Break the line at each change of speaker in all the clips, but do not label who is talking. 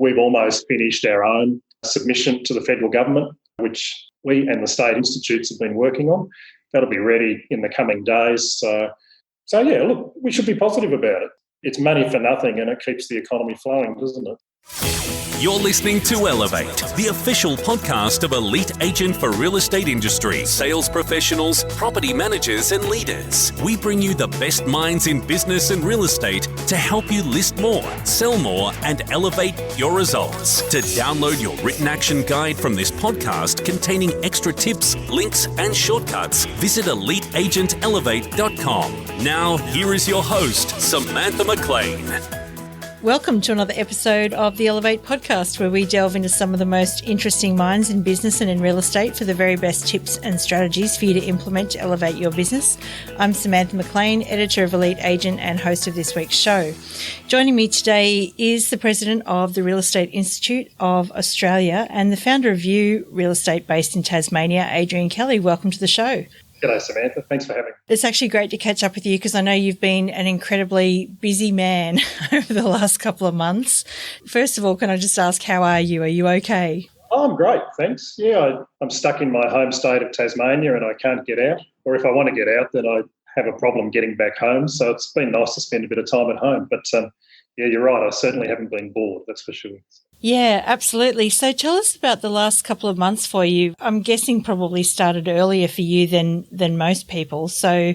we've almost finished our own submission to the federal government, which we and the state institutes have been working on. That'll be ready in the coming days. So yeah, look, we should be positive about it. It's money for nothing and it keeps the economy flowing, doesn't it?
You're listening to Elevate, the official podcast of Elite Agent for real estate industry, sales professionals, property managers and leaders. We bring you the best minds in business and real estate to help you list more, sell more and elevate your results. To download your written action guide from this podcast containing extra tips, links and shortcuts, visit EliteAgentElevate.com. Now, here is your host, Samantha McLean.
Welcome to another episode of the Elevate podcast, where we delve into some of the most interesting minds in business and in real estate for the very best tips and strategies for you to implement to elevate your business. I'm Samantha McLean, editor of Elite Agent and host of this week's show. Joining me today is the president of the Real Estate Institute of Australia and the founder of View Real Estate based in Tasmania, Adrian Kelly. Welcome to the show.
G'day, Samantha. Thanks for having me.
It's actually great to catch up with you because I know you've been an incredibly busy man over the last couple of months. First of all, can I just ask, how are you? Are you okay?
Oh, I'm great, thanks. Yeah, I'm stuck in my home state of Tasmania and I can't get out. Or if I want to get out, then I have a problem getting back home. So it's been nice to spend a bit of time at home. But yeah, you're right. I certainly haven't been bored, that's for sure.
Yeah, absolutely. So tell us about the last couple of months for you. I'm guessing probably started earlier for you than most people. So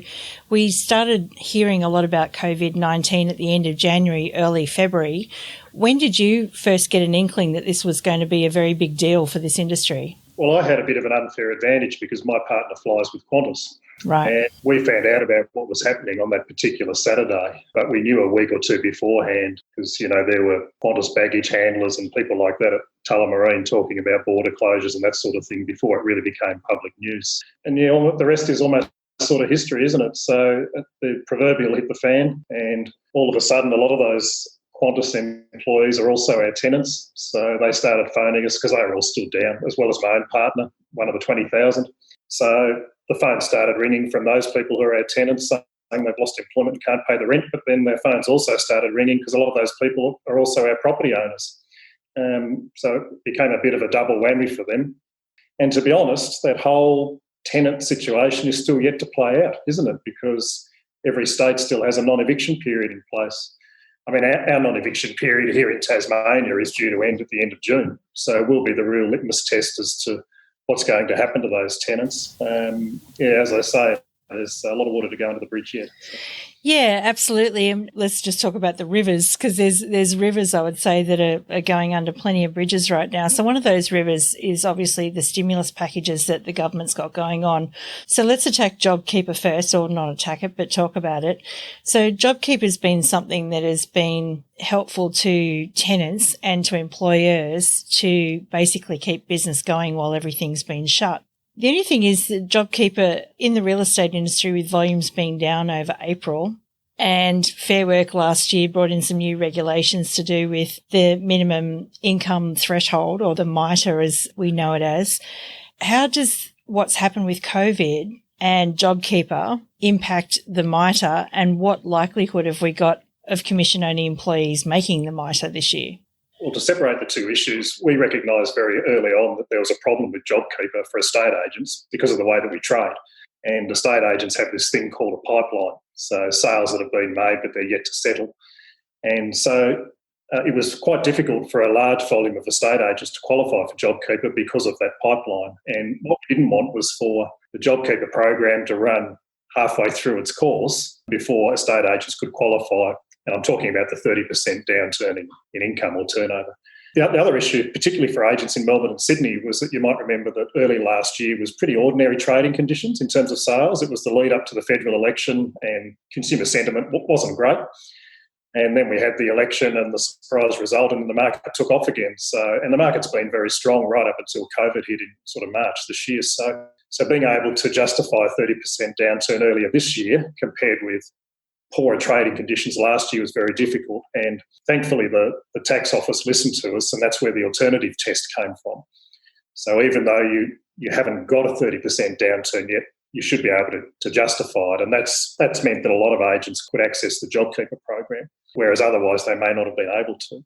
we started hearing a lot about COVID-19 at the end of January, early February. When did you first get an inkling that this was going to be a very big deal for this industry?
Well, I had a bit of an unfair advantage because my partner flies with Qantas.
Right.
And we found out about what was happening on that particular Saturday, but we knew a week or two beforehand because, you know, there were Qantas baggage handlers and people like that at Tullamarine talking about border closures and that sort of thing before it really became public news. And yeah, the rest is almost sort of history, isn't it? So the proverbial hit the fan and all of a sudden a lot of those Qantas employees are also our tenants. So they started phoning us because they were all stood down, as well as my own partner, one of the 20,000. So the phone started ringing from those people who are our tenants saying they've lost employment and can't pay the rent, but then their phones also started ringing because a lot of those people are also our property owners. So it became a bit of a double whammy for them. And to be honest, that whole tenant situation is still yet to play out, isn't it? Because every state still has a non-eviction period in place. I mean, our non-eviction period here in Tasmania is due to end at the end of June. So we'll be the real litmus test as to what's going to happen to those tenants. Yeah, as I say, there's a lot of water to go under the bridge yet.
Yeah, absolutely. And let's just talk about the rivers because there's rivers, I would say, that are going under plenty of bridges right now. So one of those rivers is obviously the stimulus packages that the government's got going on. So let's attack JobKeeper first, or not attack it, but talk about it. So JobKeeper has been something that has been helpful to tenants and to employers to basically keep business going while everything's been shut. The only thing is that JobKeeper in the real estate industry, with volumes being down over April, and Fair Work last year brought in some new regulations to do with the minimum income threshold, or the MITRE as we know it as. How does what's happened with COVID and JobKeeper impact the MITRE, and what likelihood have we got of commission-only employees making the MITRE this year?
Well, to separate the two issues, we recognised very early on that there was a problem with JobKeeper for estate agents because of the way that we trade. And estate agents have this thing called a pipeline, so sales that have been made but they're yet to settle. And so it was quite difficult for a large volume of estate agents to qualify for JobKeeper because of that pipeline. And what we didn't want was for the JobKeeper program to run halfway through its course before estate agents could qualify. And I'm talking about the 30% downturn in income or turnover. The other issue, particularly for agents in Melbourne and Sydney, was that you might remember that early last year was pretty ordinary trading conditions in terms of sales. It was the lead up to the federal election and consumer sentiment wasn't great. And then we had the election and the surprise result and the market took off again. And the market's been very strong right up until COVID hit in sort of March this year. So being able to justify a 30% downturn earlier this year compared with poorer trading conditions last year was very difficult. And thankfully the tax office listened to us, and that's where the alternative test came from. So even though you haven't got a 30% downturn yet, you should be able to justify it. And that's meant that a lot of agents could access the JobKeeper program, whereas otherwise they may not have been able to.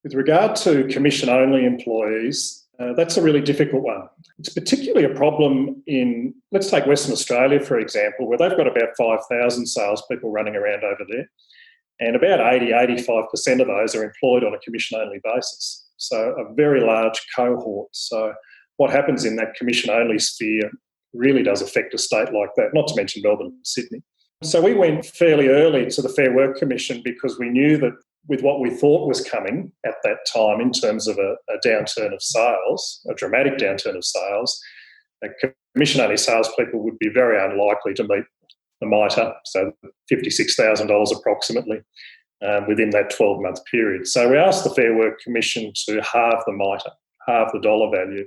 With regard to commission-only employees, that's a really difficult one. It's particularly a problem in, let's take Western Australia, for example, where they've got about 5,000 salespeople running around over there. And about 85% of those are employed on a commission-only basis. So a very large cohort. So what happens in that commission-only sphere really does affect a state like that, not to mention Melbourne and Sydney. So we went fairly early to the Fair Work Commission because we knew that with what we thought was coming at that time in terms of a downturn of sales, a dramatic downturn of sales, commission-only salespeople would be very unlikely to meet the MITRE, so $56,000 approximately, within that 12-month period. So we asked the Fair Work Commission to halve the MITRE, halve the dollar value,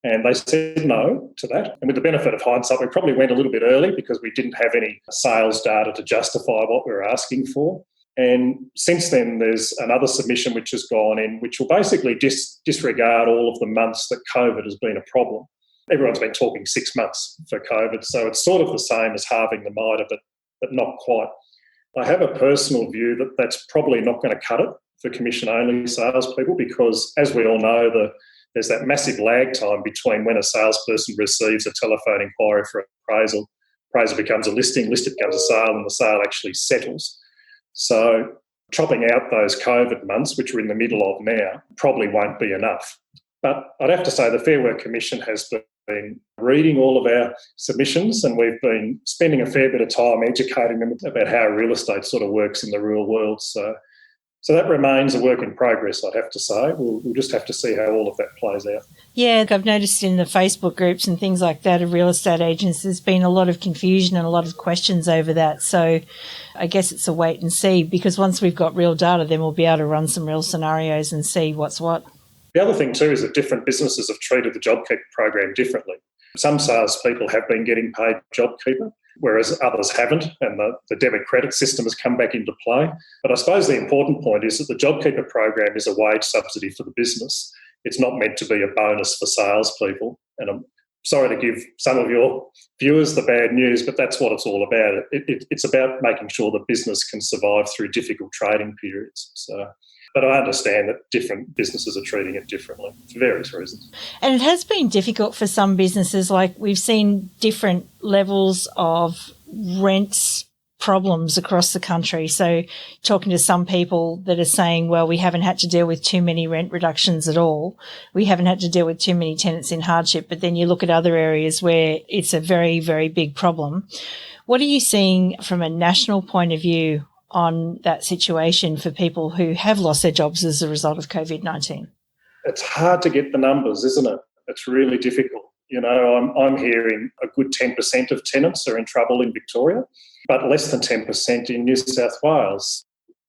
and they said no to that. And with the benefit of hindsight, we probably went a little bit early because we didn't have any sales data to justify what we were asking for. And since then, there's another submission which has gone in, which will basically disregard all of the months that COVID has been a problem. Everyone's been talking 6 months for COVID, so it's sort of the same as halving the MITRE, but not quite. I have a personal view that that's probably not going to cut it for commission-only salespeople because, as we all know, there's that massive lag time between when a salesperson receives a telephone inquiry for appraisal becomes a listing becomes a sale, and the sale actually settles. So chopping out those COVID months, which we're in the middle of now, probably won't be enough. But I'd have to say the Fair Work Commission has been reading all of our submissions, and we've been spending a fair bit of time educating them about how real estate sort of works in the real world. So that remains a work in progress, I'd have to say. We'll just have to see how all of that plays out.
Yeah, I've noticed in the Facebook groups and things like that of real estate agents, there's been a lot of confusion and a lot of questions over that. So I guess it's a wait and see, because once we've got real data, then we'll be able to run some real scenarios and see what's what.
The other thing too is that different businesses have treated the JobKeeper program differently. Some salespeople have been getting paid JobKeeper, whereas others haven't, and the debit credit system has come back into play. But I suppose the important point is that the JobKeeper program is a wage subsidy for the business. It's not meant to be a bonus for salespeople. And I'm sorry to give some of your viewers the bad news, but that's what it's all about. It's about making sure the business can survive through difficult trading periods. But I understand that different businesses are treating it differently for various reasons.
And it has been difficult for some businesses. Like, we've seen different levels of rent problems across the country. So talking to some people that are saying, well, we haven't had to deal with too many rent reductions at all. We haven't had to deal with too many tenants in hardship. But then you look at other areas where it's a very, very big problem. What are you seeing from a national point of view on that situation for people who have lost their jobs as a result of COVID-19?
It's hard to get the numbers, isn't it? It's really difficult. You know, I'm hearing a good 10% of tenants are in trouble in Victoria, but less than 10% in New South Wales.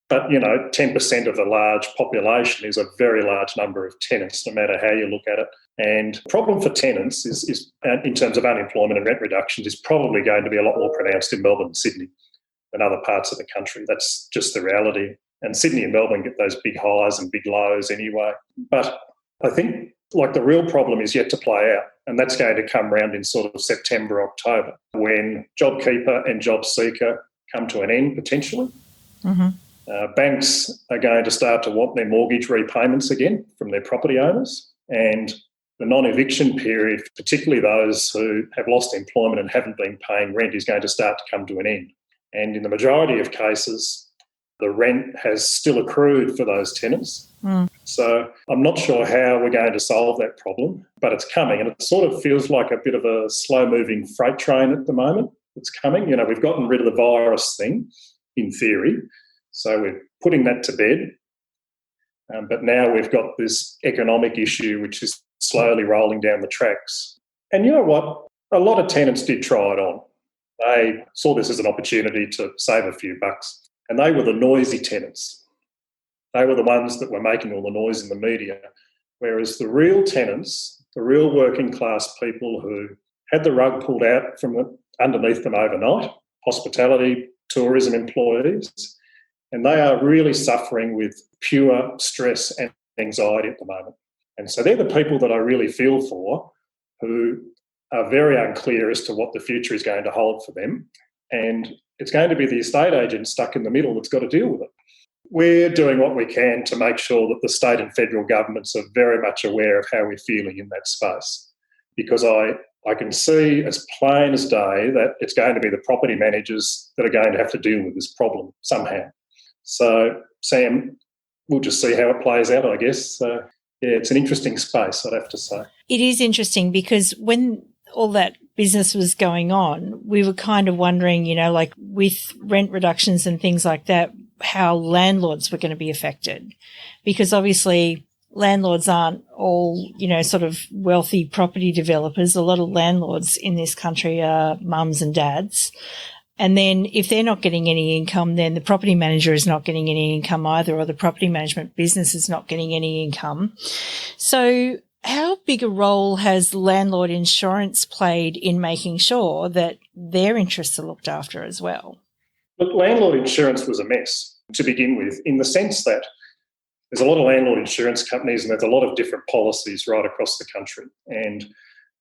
But, 10% of a large population is a very large number of tenants, no matter how you look at it. And the problem for tenants is in terms of unemployment and rent reductions, is probably going to be a lot more pronounced in Melbourne and Sydney than other parts of the country. That's just the reality. And Sydney and Melbourne get those big highs and big lows anyway. But I think the real problem is yet to play out, and that's going to come round in sort of September, October, when JobKeeper and JobSeeker come to an end potentially.
Mm-hmm.
Banks are going to start to want their mortgage repayments again from their property owners, and the non-eviction period, particularly those who have lost employment and haven't been paying rent, is going to start to come to an end. And in the majority of cases, the rent has still accrued for those tenants.
Mm.
So I'm not sure how we're going to solve that problem, but it's coming. And it sort of feels like a bit of a slow-moving freight train at the moment. It's coming. We've gotten rid of the virus thing, in theory. So we're putting that to bed. But now we've got this economic issue, which is slowly rolling down the tracks. And you know what? A lot of tenants did try it on. They saw this as an opportunity to save a few bucks. And they were the noisy tenants. They were the ones that were making all the noise in the media. Whereas the real tenants, the real working class people who had the rug pulled out from underneath them overnight, hospitality, tourism employees, and they are really suffering with pure stress and anxiety at the moment. And so they're the people that I really feel for, who are very unclear as to what the future is going to hold for them. And it's going to be the estate agent stuck in the middle that's got to deal with it. we're doing what we can to make sure that the state and federal governments are very much aware of how we're feeling in that space, because I can see as plain as day that it's going to be the property managers that are going to have to deal with this problem somehow. So, Sam, we'll just see how it plays out, I guess. Yeah, it's an interesting space, I'd have to say.
It is interesting because when all that business was going on, we were kind of wondering, like with rent reductions and things like that, how landlords were going to be affected. Because obviously landlords aren't all, sort of wealthy property developers. A lot of landlords in this country are mums and dads. And then if they're not getting any income, then the property manager is not getting any income either, or the property management business is not getting any income. So how big a role has landlord insurance played in making sure that their interests are looked after as well?
Look, landlord insurance was a mess to begin with, in the sense that there's a lot of landlord insurance companies and there's a lot of different policies right across the country. And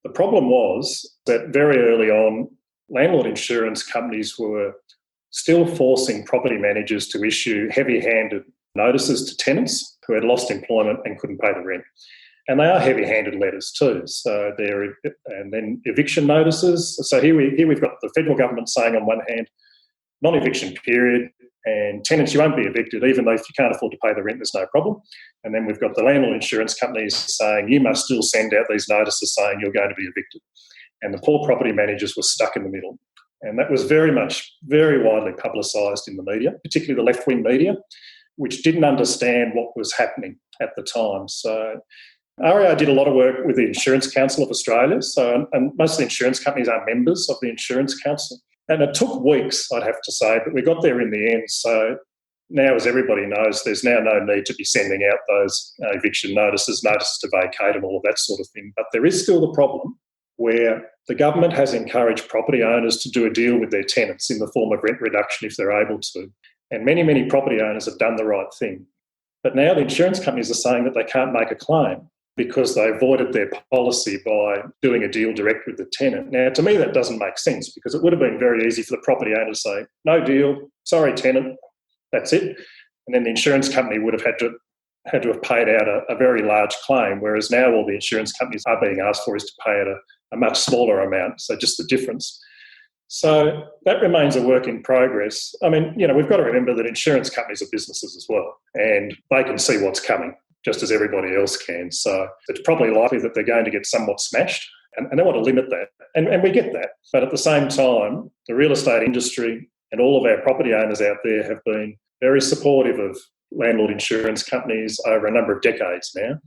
the problem was that very early on, landlord insurance companies were still forcing property managers to issue heavy-handed notices to tenants who had lost employment and couldn't pay the rent. And they are heavy-handed letters too. So and then eviction notices. So here we've got the federal government saying on one hand, non-eviction period, and tenants, you won't be evicted, even though if you can't afford to pay the rent, there's no problem. And then we've got the landlord insurance companies saying you must still send out these notices saying you're going to be evicted. And the poor property managers were stuck in the middle. And that was very widely publicised in the media, particularly the left-wing media, which didn't understand what was happening at the time. So REIA did a lot of work with the Insurance Council of Australia. And most of the insurance companies are members of the Insurance Council. And it took weeks, I'd have to say, but we got there in the end. So now, as everybody knows, there's now no need to be sending out those eviction notices to vacate and all of that sort of thing. But there is still the problem where the government has encouraged property owners to do a deal with their tenants in the form of rent reduction if they're able to. And many, many property owners have done the right thing. But now the insurance companies are saying that they can't make a claim because they avoided their policy by doing a deal direct with the tenant. Now, to me, that doesn't make sense, because it would have been very easy for the property owner to say, no deal, sorry, tenant, that's it. And then the insurance company would have had to have paid out a very large claim, whereas now all the insurance companies are being asked for is to pay out a much smaller amount, so just the difference. So that remains a work in progress. I mean, we've got to remember that insurance companies are businesses as well, and they can see what's coming, just as everybody else can. So it's probably likely that they're going to get somewhat smashed, and they want to limit that. And we get that. But at the same time, the real estate industry and all of our property owners out there have been very supportive of landlord insurance companies over a number of decades now.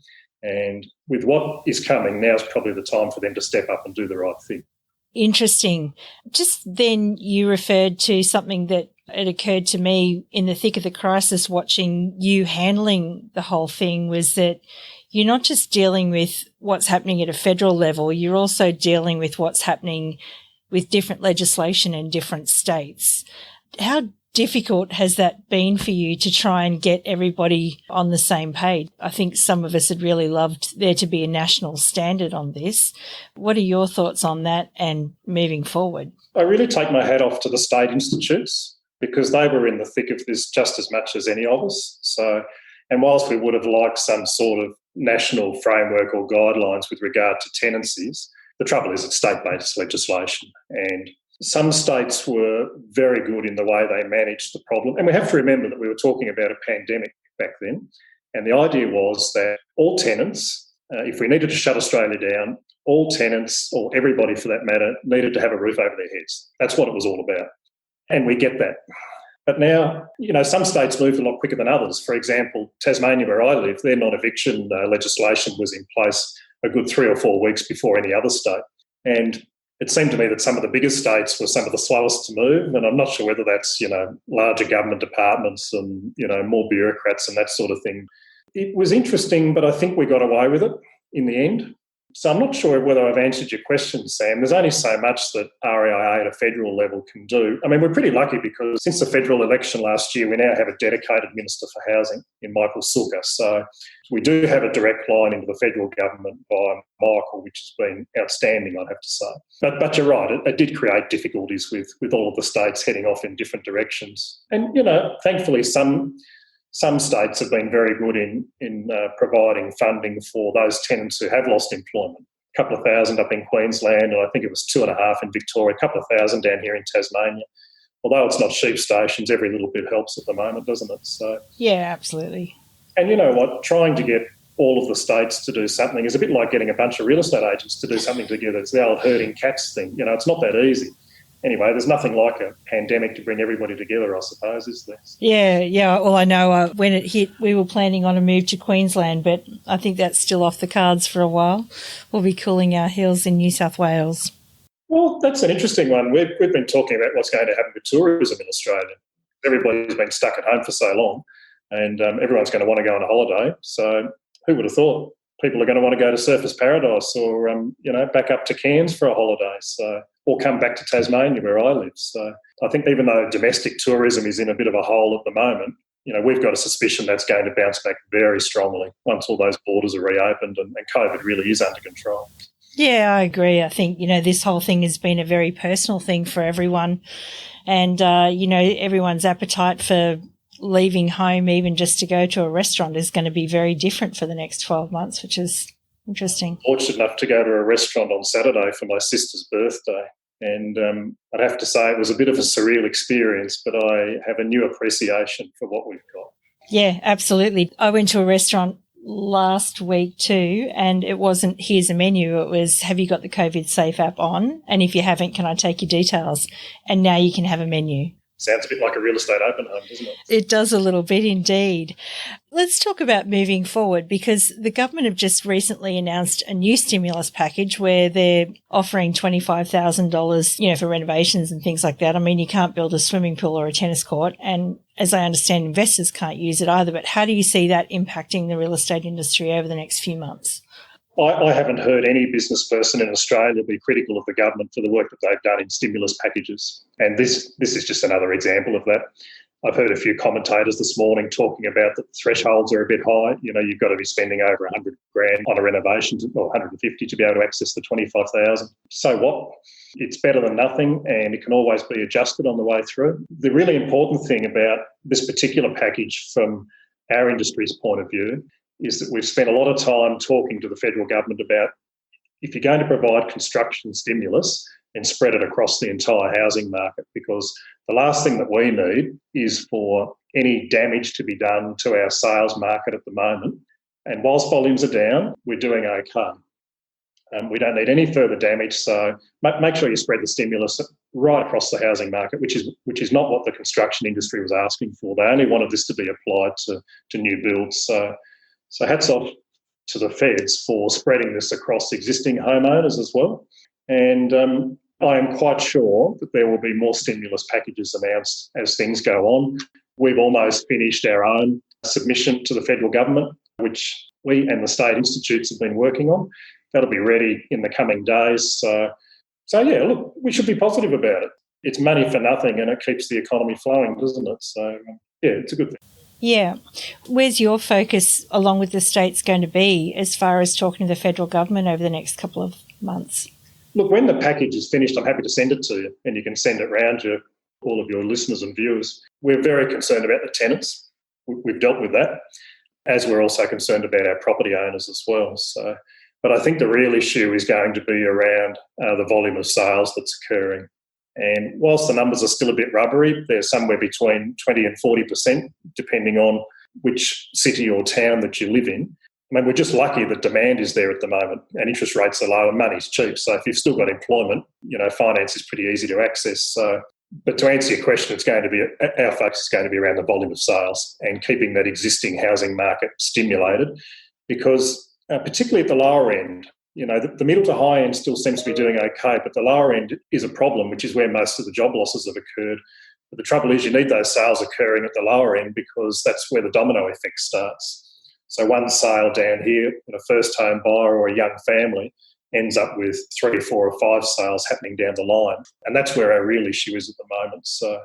And with what is coming, now's probably the time for them to step up and do the right thing.
Interesting. Just then you referred to something that it occurred to me in the thick of the crisis, watching you handling the whole thing, was that you're not just dealing with what's happening at a federal level, you're also dealing with what's happening with different legislation in different states. How difficult has that been for you to try and get everybody on the same page? I think some of us had really loved there to be a national standard on this. What are your thoughts on that and moving forward?
I really take my hat off to the state institutes, because they were in the thick of this just as much as any of us. So, and whilst we would have liked some sort of national framework or guidelines with regard to tenancies, the trouble is it's state-based legislation, and some states were very good in the way they managed the problem. And we have to remember that we were talking about a pandemic back then, and the idea was that all tenants, if we needed to shut Australia down, all tenants, or everybody for that matter, needed to have a roof over their heads. That's what it was all about. And we get that. But now, some states moved a lot quicker than others. For example, Tasmania, where I live, their non-eviction legislation was in place a good 3 or 4 weeks before any other state. And it seemed to me that some of the biggest states were some of the slowest to move. And I'm not sure whether that's, larger government departments and, more bureaucrats and that sort of thing. It was interesting, but I think we got away with it in the end. So I'm not sure whether I've answered your question, Sam. There's only so much that REIA at a federal level can do. I mean, we're pretty lucky because since the federal election last year, we now have a dedicated Minister for Housing in Michael Silker. So we do have a direct line into the federal government by Michael, which has been outstanding, I'd have to say. But you're right, it did create difficulties with all of the states heading off in different directions. And, thankfully some some states have been very good in providing funding for those tenants who have lost employment. A couple of thousand up in Queensland, and I think it was 2.5 in Victoria, a couple of thousand down here in Tasmania. Although it's not sheep stations, every little bit helps at the moment, doesn't it? So
yeah, absolutely.
And you know what? Trying to get all of the states to do something is a bit like getting a bunch of real estate agents to do something together. It's the old herding cats thing. You know, it's not that easy. Anyway, there's nothing like a pandemic to bring everybody together, I suppose, is there?
Yeah. Well, I know when it hit, we were planning on a move to Queensland, but I think that's still off the cards for a while. We'll be cooling our heels in New South Wales.
Well, that's an interesting one. We've been talking about what's going to happen with tourism in Australia. Everybody's been stuck at home for so long, and everyone's going to want to go on a holiday. So who would have thought people are going to want to go to Surfers Paradise or, back up to Cairns for a holiday, or come back to Tasmania where I live. So I think even though domestic tourism is in a bit of a hole at the moment, we've got a suspicion that's going to bounce back very strongly once all those borders are reopened and COVID really is under control.
Yeah, I agree. I think, this whole thing has been a very personal thing for everyone. And, everyone's appetite for leaving home, even just to go to a restaurant, is going to be very different for the next 12 months, which is interesting.
Fortunate enough to go to a restaurant on Saturday for my sister's birthday. And I'd have to say it was a bit of a surreal experience, but I have a new appreciation for what we've got.
Yeah, absolutely. I went to a restaurant last week too, and it wasn't here's a menu, it was have you got the COVID Safe app on, and if you haven't, can I take your details? And now you can have a menu.
Sounds a bit like a real estate open home, doesn't it?
It does a little bit indeed. Let's talk about moving forward, because the government have just recently announced a new stimulus package where they're offering $25,000, for renovations and things like that. I mean, you can't build a swimming pool or a tennis court, and as I understand, investors can't use it either. But how do you see that impacting the real estate industry over the next few months?
I haven't heard any business person in Australia be critical of the government for the work that they've done in stimulus packages. And this is just another example of that. I've heard a few commentators this morning talking about that the thresholds are a bit high. You've got to be spending over $100,000 on a renovation, or 150 to be able to access the 25,000. So what? It's better than nothing, and it can always be adjusted on the way through. The really important thing about this particular package from our industry's point of view is that we've spent a lot of time talking to the federal government about if you're going to provide construction stimulus, and spread it across the entire housing market, because the last thing that we need is for any damage to be done to our sales market at the moment. And whilst volumes are down, we're doing okay. We don't need any further damage, so make sure you spread the stimulus right across the housing market, which is not what the construction industry was asking for. They only wanted this to be applied to new builds. So hats off to the feds for spreading this across existing homeowners as well. And I am quite sure that there will be more stimulus packages announced as things go on. We've almost finished our own submission to the federal government, which we and the state institutes have been working on. That'll be ready in the coming days. So yeah, look, we should be positive about it. It's money for nothing and it keeps the economy flowing, doesn't it? So, yeah, it's a good thing.
Yeah. Where's your focus, along with the states, going to be as far as talking to the federal government over the next couple of months?
Look, when the package is finished, I'm happy to send it to you, and you can send it round to all of your listeners and viewers. We're very concerned about the tenants. We've dealt with that, as we're also concerned about our property owners as well. But I think the real issue is going to be around the volume of sales that's occurring. And whilst the numbers are still a bit rubbery, they're somewhere between 20 and 40%, depending on which city or town that you live in. I mean, we're just lucky that demand is there at the moment and interest rates are low and money's cheap. So if you've still got employment, finance is pretty easy to access. But to answer your question, our focus is going to be around the volume of sales and keeping that existing housing market stimulated, because particularly at the lower end, the middle to high end still seems to be doing okay, but the lower end is a problem, which is where most of the job losses have occurred. But the trouble is you need those sales occurring at the lower end, because that's where the domino effect starts. So one sale down here, a first home buyer or a young family, ends up with 3, 4 or 5 sales happening down the line. And that's where our real issue is at the moment. So,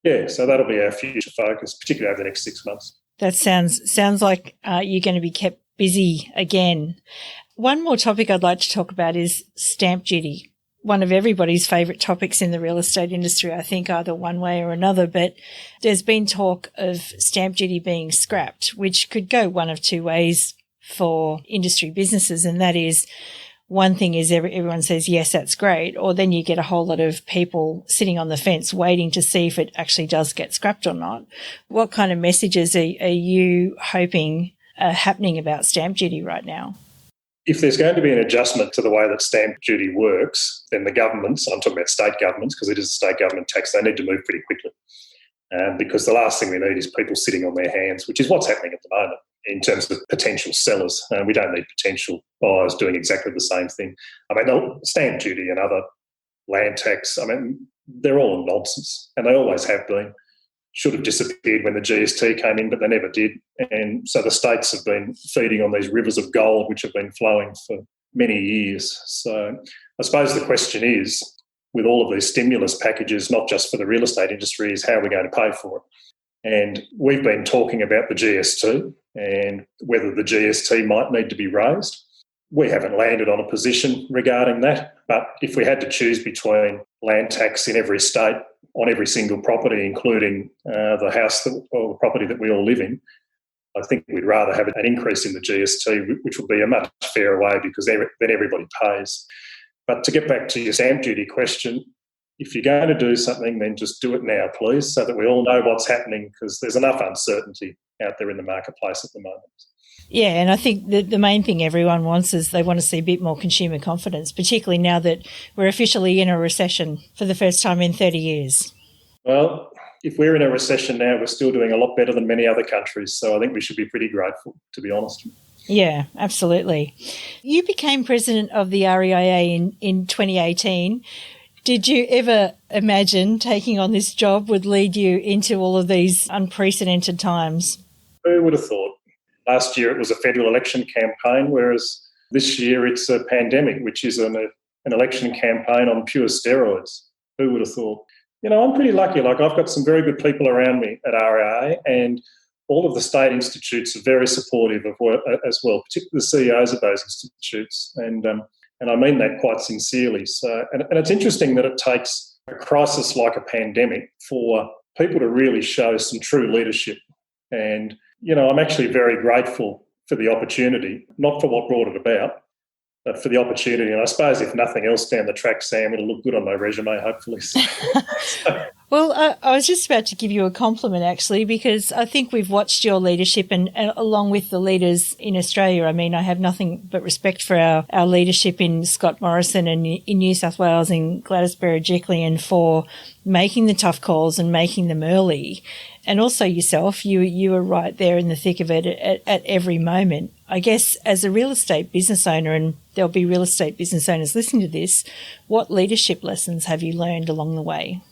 yeah, so that'll be our future focus, particularly over the next 6 months.
That sounds like you're going to be kept busy again. One more topic I'd like to talk about is stamp duty. one of everybody's favourite topics in the real estate industry, I think, either one way or another. But there's been talk of stamp duty being scrapped, which could go one of two ways for industry businesses. And that is, one thing is everyone says, yes, that's great. Or then you get a whole lot of people sitting on the fence waiting to see if it actually does get scrapped or not. What kind of messages are you hoping are happening about stamp duty right now?
If there's going to be an adjustment to the way that stamp duty works, then the governments, I'm talking about state governments because it is a state government tax, they need to move pretty quickly. Because the last thing we need is people sitting on their hands, which is what's happening at the moment in terms of potential sellers. We don't need potential buyers doing exactly the same thing. I mean, the stamp duty and other land tax, I mean, they're all nonsense, and they always have been. Should have disappeared when the GST came in, but they never did. And so the states have been feeding on these rivers of gold which have been flowing for many years. So I suppose the question is, with all of these stimulus packages, not just for the real estate industry, is how are we going to pay for it? And we've been talking about the GST and whether the GST might need to be raised. We haven't landed on a position regarding that, but if we had to choose between land tax in every state on every single property, including the house or the property that we all live in, I think we'd rather have an increase in the GST, which would be a much fairer way because then everybody pays. But to get back to your stamp duty question, if you're going to do something, then just do it now, please, so that we all know what's happening, because there's enough uncertainty out there in the marketplace at the moment.
Yeah, and I think the main thing everyone wants is they want to see a bit more consumer confidence, particularly now that we're officially in a recession for the first time in 30 years.
Well, if we're in a recession now, we're still doing a lot better than many other countries, so I think we should be pretty grateful, to be honest.
Yeah, absolutely. You became president of the REIA in 2018. Did you ever imagine taking on this job would lead you into all of these unprecedented times? Who
would have thought? Last year it was a federal election campaign, whereas this year it's a pandemic, which is an election campaign on pure steroids. Who would have thought? I'm pretty lucky. Like, I've got some very good people around me at REIA, and all of the state institutes are very supportive of work as well, particularly the CEOs of those institutes. And I mean that quite sincerely. So, and it's interesting that it takes a crisis like a pandemic for people to really show some true leadership. And, I'm actually very grateful for the opportunity, not for what brought it about, but for the opportunity. And I suppose if nothing else down the track, Sam, it'll look good on my resume, hopefully. Well,
I was just about to give you a compliment, actually, because I think we've watched your leadership and along with the leaders in Australia. I mean, I have nothing but respect for our leadership in Scott Morrison and in New South Wales and Gladys Berejiklian for making the tough calls and making them early. And also yourself, you were right there in the thick of it at every moment. I guess as a real estate business owner, and there'll be real estate business owners listening to this, what leadership lessons have you learned along the way?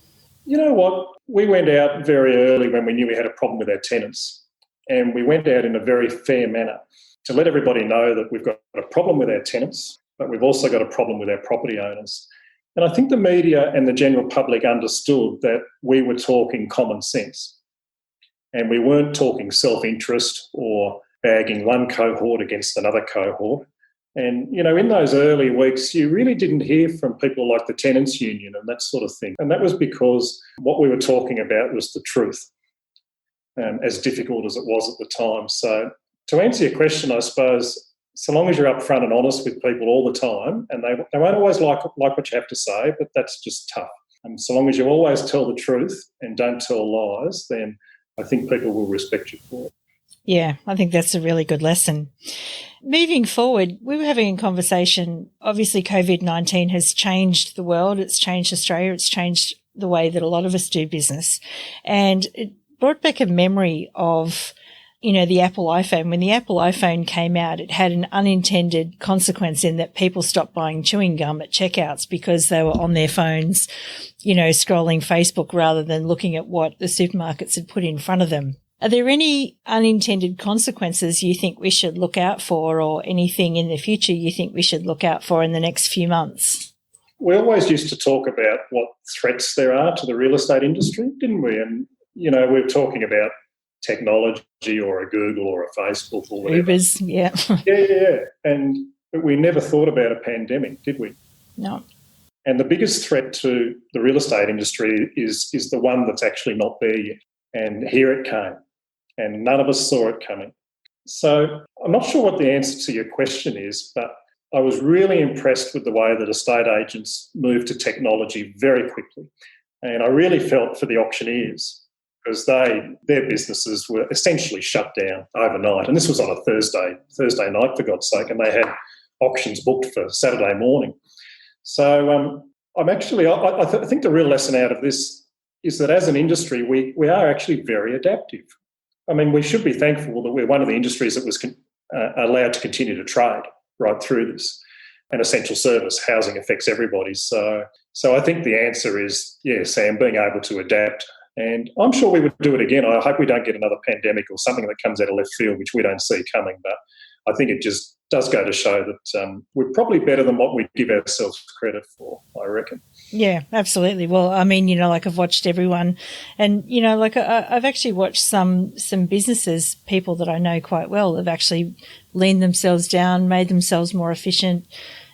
You know what? We went out very early when we knew we had a problem with our tenants, and we went out in a very fair manner to let everybody know that we've got a problem with our tenants, but we've also got a problem with our property owners. And I think the media and the general public understood that we were talking common sense, and we weren't talking self-interest or bagging one cohort against another cohort. And, in those early weeks, you really didn't hear from people like the Tenants Union and that sort of thing. And that was because what we were talking about was the truth, as difficult as it was at the time. So to answer your question, I suppose, so long as you're upfront and honest with people all the time, and they won't always like what you have to say, but that's just tough. And so long as you always tell the truth and don't tell lies, then I think people will respect you for it.
Yeah, I think that's a really good lesson. Moving forward, we were having a conversation. Obviously, COVID-19 has changed the world. It's changed Australia. It's changed the way that a lot of us do business. And it brought back a memory of, the Apple iPhone. When the Apple iPhone came out, it had an unintended consequence in that people stopped buying chewing gum at checkouts because they were on their phones, scrolling Facebook rather than looking at what the supermarkets had put in front of them. Are there any unintended consequences you think we should look out for, or anything in the future you think we should look out for in the next few months?
We always used to talk about what threats there are to the real estate industry, didn't we? And, we were talking about technology or a Google or a Facebook or whatever.
Ubers, yeah.
Yeah. But we never thought about a pandemic, did we?
No.
And the biggest threat to the real estate industry is the one that's actually not there yet. And here it came. And none of us saw it coming. So I'm not sure what the answer to your question is, but I was really impressed with the way that estate agents moved to technology very quickly. And I really felt for the auctioneers because their businesses were essentially shut down overnight. And this was on a Thursday night, for God's sake, and they had auctions booked for Saturday morning. So I think the real lesson out of this is that as an industry, we are actually very adaptive. I mean, we should be thankful that we're one of the industries that was allowed to continue to trade right through this. An essential service, housing affects everybody. So I think the answer is, yeah, Sam, being able to adapt. And I'm sure we would do it again. I hope we don't get another pandemic or something that comes out of left field, which we don't see coming. But I think it just does go to show that we're probably better than what we give ourselves credit for, I reckon.
Yeah, absolutely. Well, I mean, I've watched everyone and, I've actually watched some businesses, people that I know quite well, have actually leaned themselves down, made themselves more efficient,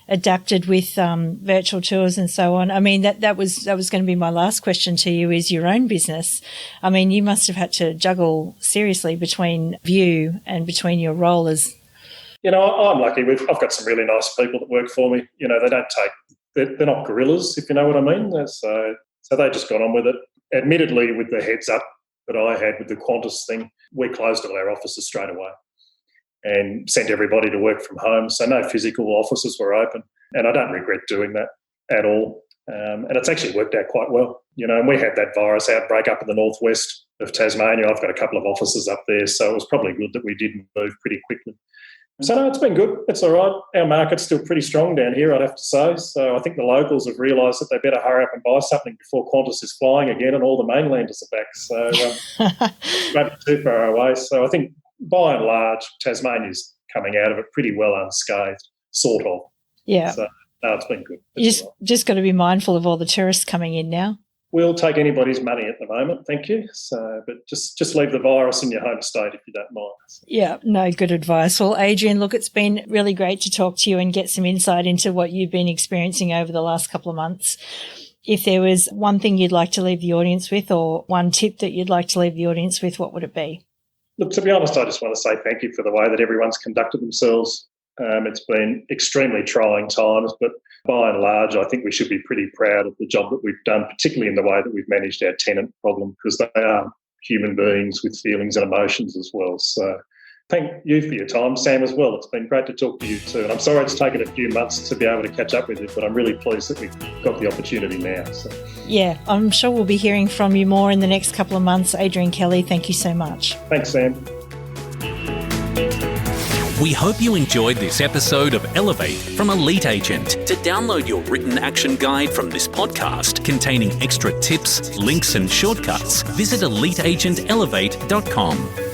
adapted with virtual tours and so on. I mean, that was going to be my last question to you, is your own business. I mean, you must have had to juggle seriously between View and between your role as...
I'm lucky. I've got some really nice people that work for me. They're not gorillas, if you know what I mean. So they just got on with it. Admittedly, with the heads up that I had with the Qantas thing, we closed all our offices straight away and sent everybody to work from home. So no physical offices were open. And I don't regret doing that at all. And it's actually worked out quite well. And we had that virus outbreak up in the northwest of Tasmania. I've got a couple of offices up there. So it was probably good that we did move pretty quickly. So no, it's been good. It's all right. Our market's still pretty strong down here, I'd have to say. So I think the locals have realised that they better hurry up and buy something before Qantas is flying again and all the mainlanders are back. So maybe too far away. So I think by and large, Tasmania's coming out of it pretty well unscathed, sort of.
Yeah.
So no, it's been good.
You just got to be mindful of all the tourists coming in now.
We'll take anybody's money at the moment, thank you. So, but just leave the virus in your home state if you don't mind.
Yeah, no, good advice. Well, Adrian, look, it's been really great to talk to you and get some insight into what you've been experiencing over the last couple of months. If there was one thing you'd like to leave the audience with, or one tip that you'd like to leave the audience with, what would it be?
Look, to be honest, I just want to say thank you for the way that everyone's conducted themselves. It's been extremely trying times, but by and large, I think we should be pretty proud of the job that we've done, particularly in the way that we've managed our tenant problem, because they are human beings with feelings and emotions as well. So thank you for your time, Sam, as well. It's been great to talk to you too. And I'm sorry it's taken a few months to be able to catch up with you, but I'm really pleased that we've got the opportunity now. So.
Yeah, I'm sure we'll be hearing from you more in the next couple of months. Adrian Kelly, thank you so much.
Thanks, Sam.
We hope you enjoyed this episode of Elevate from Elite Agent. To download your written action guide from this podcast containing extra tips, links and shortcuts, visit eliteagentelevate.com.